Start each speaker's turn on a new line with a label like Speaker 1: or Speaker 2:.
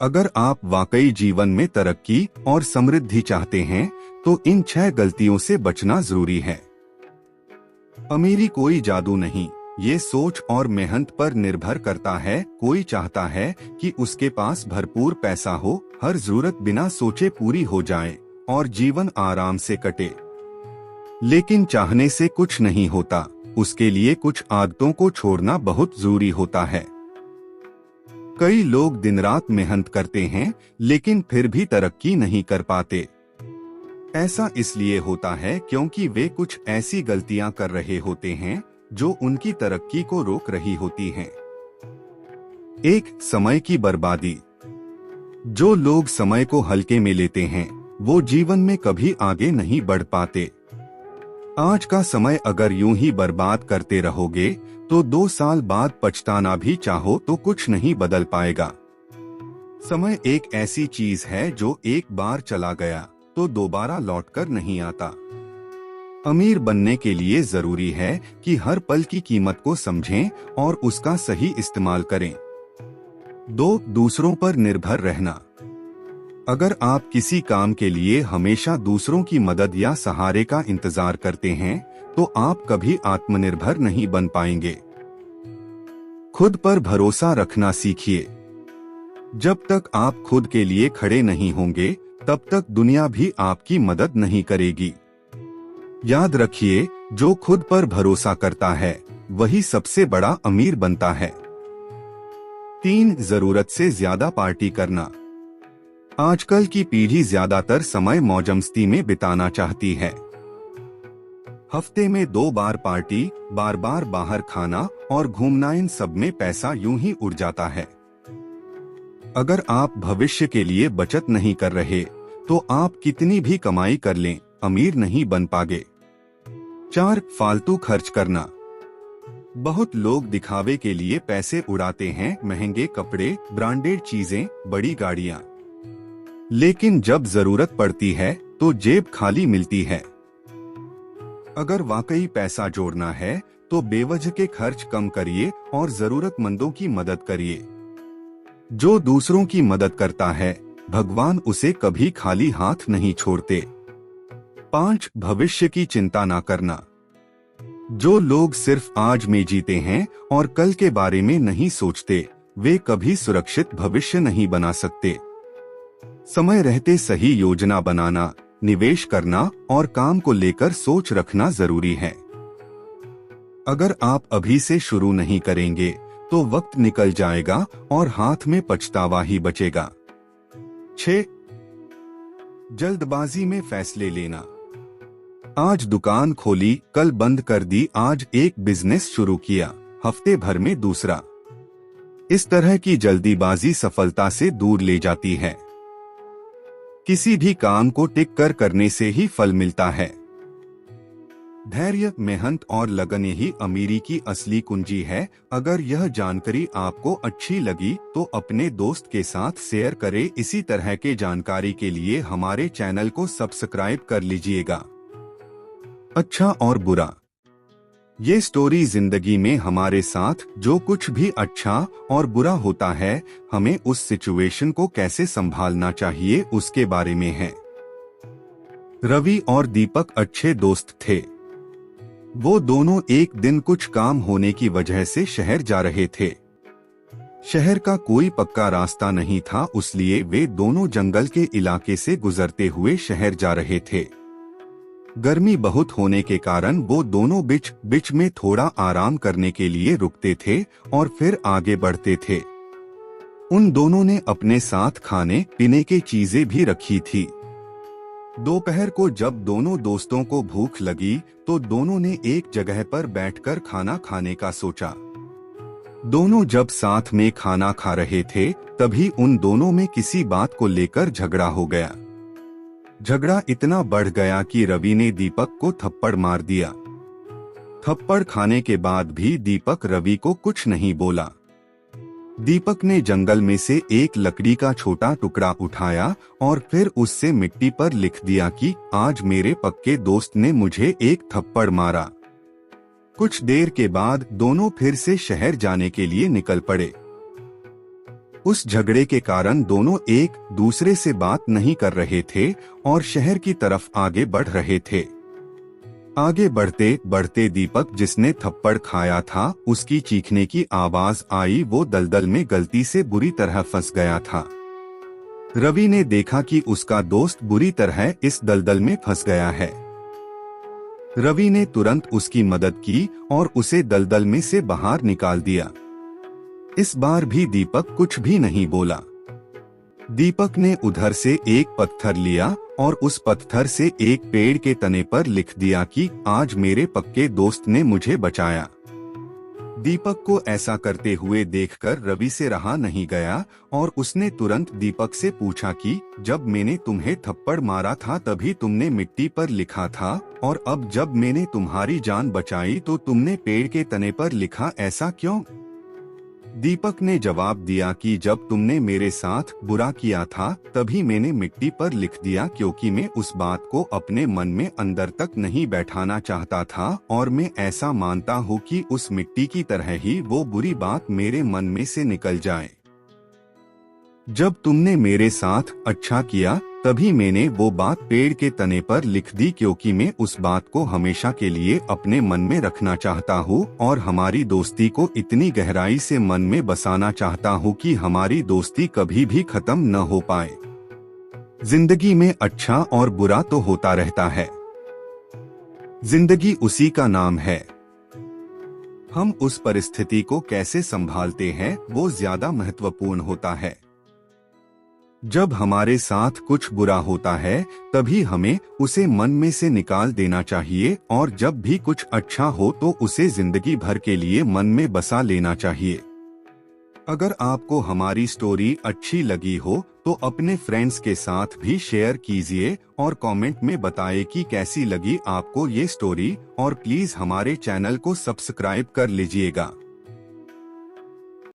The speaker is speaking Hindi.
Speaker 1: अगर आप वाकई जीवन में तरक्की और समृद्धि चाहते हैं तो इन 6 गलतियों से बचना जरूरी है। अमीरी कोई जादू नहीं, ये सोच और मेहनत पर निर्भर करता है। कोई चाहता है कि उसके पास भरपूर पैसा हो, हर जरूरत बिना सोचे पूरी हो जाए और जीवन आराम से कटे। लेकिन चाहने से कुछ नहीं होता, उसके लिए कुछ आदतों को छोड़ना बहुत जरूरी होता है। कई लोग दिन रात मेहनत करते हैं लेकिन फिर भी तरक्की नहीं कर पाते। ऐसा इसलिए होता है क्योंकि वे कुछ ऐसी गलतियां कर रहे होते हैं जो उनकी तरक्की को रोक रही होती हैं। 1. समय की बर्बादी। जो लोग समय को हल्के में लेते हैं वो जीवन में कभी आगे नहीं बढ़ पाते। आज का समय अगर यूं ही बर्बाद करते रहोगे तो 2 साल बाद पछताना भी चाहो तो कुछ नहीं बदल पाएगा। समय एक ऐसी चीज है जो एक बार चला गया तो दोबारा लौटकर नहीं आता। अमीर बनने के लिए जरूरी है कि हर पल की कीमत को समझें और उसका सही इस्तेमाल करें। 2. दूसरों पर निर्भर रहना। अगर आप किसी काम के लिए हमेशा दूसरों की मदद या सहारे का इंतजार करते हैं तो आप कभी आत्मनिर्भर नहीं बन पाएंगे। खुद पर भरोसा रखना सीखिए। जब तक आप खुद के लिए खड़े नहीं होंगे तब तक दुनिया भी आपकी मदद नहीं करेगी। याद रखिए, जो खुद पर भरोसा करता है वही सबसे बड़ा अमीर बनता है। 3. जरूरत से ज्यादा पार्टी करना। आजकल की पीढ़ी ज्यादातर समय मौजमस्ती में बिताना चाहती है। हफ्ते में 2 बार पार्टी, बार बार बाहर खाना और घूमना, इन सब में पैसा यूं ही उड़ जाता है। अगर आप भविष्य के लिए बचत नहीं कर रहे तो आप कितनी भी कमाई कर लें, अमीर नहीं बन पागे। 4. फालतू खर्च करना। बहुत लोग दिखावे के लिए पैसे उड़ाते हैं, महंगे कपड़े, ब्रांडेड चीजें, बड़ी गाड़ियां। लेकिन जब जरूरत पड़ती है तो जेब खाली मिलती है। अगर वाकई पैसा जोड़ना है तो बेवजह के खर्च कम करिए और जरूरतमंदों की मदद करिए। जो दूसरों की मदद करता है भगवान उसे कभी खाली हाथ नहीं छोड़ते। 5. भविष्य की चिंता ना करना। जो लोग सिर्फ आज में जीते हैं और कल के बारे में नहीं सोचते वे कभी सुरक्षित भविष्य नहीं बना सकते। समय रहते सही योजना बनाना, निवेश करना और काम को लेकर सोच रखना जरूरी है। अगर आप अभी से शुरू नहीं करेंगे तो वक्त निकल जाएगा और हाथ में पछतावा ही बचेगा। 6. जल्दबाजी में फैसले लेना। आज दुकान खोली, कल बंद कर दी, आज एक बिजनेस शुरू किया, हफ्ते भर में दूसरा। इस तरह की जल्दीबाजी सफलता से दूर ले जाती है। किसी भी काम को टिक कर करने से ही फल मिलता है। धैर्य, मेहनत और लगन यही अमीरी की असली कुंजी है। अगर यह जानकारी आपको अच्छी लगी तो अपने दोस्त के साथ शेयर करें। इसी तरह के जानकारी के लिए हमारे चैनल को सब्सक्राइब कर लीजिएगा। अच्छा और बुरा। ये स्टोरी जिंदगी में हमारे साथ जो कुछ भी अच्छा और बुरा होता है, हमें उस सिचुएशन को कैसे संभालना चाहिए उसके बारे में है। रवि और दीपक अच्छे दोस्त थे। वो दोनों एक दिन कुछ काम होने की वजह से शहर जा रहे थे। शहर का कोई पक्का रास्ता नहीं था, इसलिए वे दोनों जंगल के इलाके से गुजरते हुए शहर जा रहे थे। गर्मी बहुत होने के कारण वो दोनों बीच बीच में थोड़ा आराम करने के लिए रुकते थे और फिर आगे बढ़ते थे। उन दोनों ने अपने साथ खाने पीने की चीजें भी रखी थी। दोपहर को जब दोनों दोस्तों को भूख लगी तो दोनों ने एक जगह पर बैठकर खाना खाने का सोचा। दोनों जब साथ में खाना खा रहे थे तभी उन दोनों में किसी बात को लेकर झगड़ा हो गया। झगड़ा इतना बढ़ गया कि रवि ने दीपक को थप्पड़ मार दिया। थप्पड़ खाने के बाद भी दीपक रवि को कुछ नहीं बोला। दीपक ने जंगल में से एक लकड़ी का छोटा टुकड़ा उठाया और फिर उससे मिट्टी पर लिख दिया कि आज मेरे पक्के दोस्त ने मुझे एक थप्पड़ मारा। कुछ देर के बाद दोनों फिर से शहर जाने के लिए निकल पड़े। उस झगड़े के कारण दोनों एक दूसरे से बात नहीं कर रहे थे और शहर की तरफ आगे बढ़ रहे थे। आगे बढ़ते बढ़ते दीपक, जिसने थप्पड़ खाया था, उसकी चीखने की आवाज आई। वो दलदल में गलती से बुरी तरह फंस गया था। रवि ने देखा कि उसका दोस्त बुरी तरह इस दलदल में फंस गया है। रवि ने तुरंत उसकी मदद की और उसे दलदल में से बाहर निकाल दिया। इस बार भी दीपक कुछ भी नहीं बोला। दीपक ने उधर से एक पत्थर लिया और उस पत्थर से एक पेड़ के तने पर लिख दिया कि आज मेरे पक्के दोस्त ने मुझे बचाया। दीपक को ऐसा करते हुए देखकर रवि से रहा नहीं गया और उसने तुरंत दीपक से पूछा कि जब मैंने तुम्हें थप्पड़ मारा था तभी तुमने मिट्टी पर लिखा था, और अब जब मैंने तुम्हारी जान बचाई तो तुमने पेड़ के तने पर लिखा, ऐसा क्यों? दीपक ने जवाब दिया कि जब तुमने मेरे साथ बुरा किया था तभी मैंने मिट्टी पर लिख दिया, क्योंकि मैं उस बात को अपने मन में अंदर तक नहीं बैठाना चाहता था और मैं ऐसा मानता हूँ कि उस मिट्टी की तरह ही वो बुरी बात मेरे मन में से निकल जाए। जब तुमने मेरे साथ अच्छा किया तभी मैंने वो बात पेड़ के तने पर लिख दी, क्योंकि मैं उस बात को हमेशा के लिए अपने मन में रखना चाहता हूँ और हमारी दोस्ती को इतनी गहराई से मन में बसाना चाहता हूँ कि हमारी दोस्ती कभी भी खत्म न हो पाए। जिंदगी में अच्छा और बुरा तो होता रहता है, जिंदगी उसी का नाम है। हम उस परिस्थिति को कैसे संभालते हैं वो ज्यादा महत्वपूर्ण होता है। जब हमारे साथ कुछ बुरा होता है तभी हमें उसे मन में से निकाल देना चाहिए, और जब भी कुछ अच्छा हो तो उसे जिंदगी भर के लिए मन में बसा लेना चाहिए। अगर आपको हमारी स्टोरी अच्छी लगी हो तो अपने फ्रेंड्स के साथ भी शेयर कीजिए और कमेंट में बताएं कि कैसी लगी आपको ये स्टोरी, और प्लीज हमारे चैनल को सब्सक्राइब कर लीजिएगा।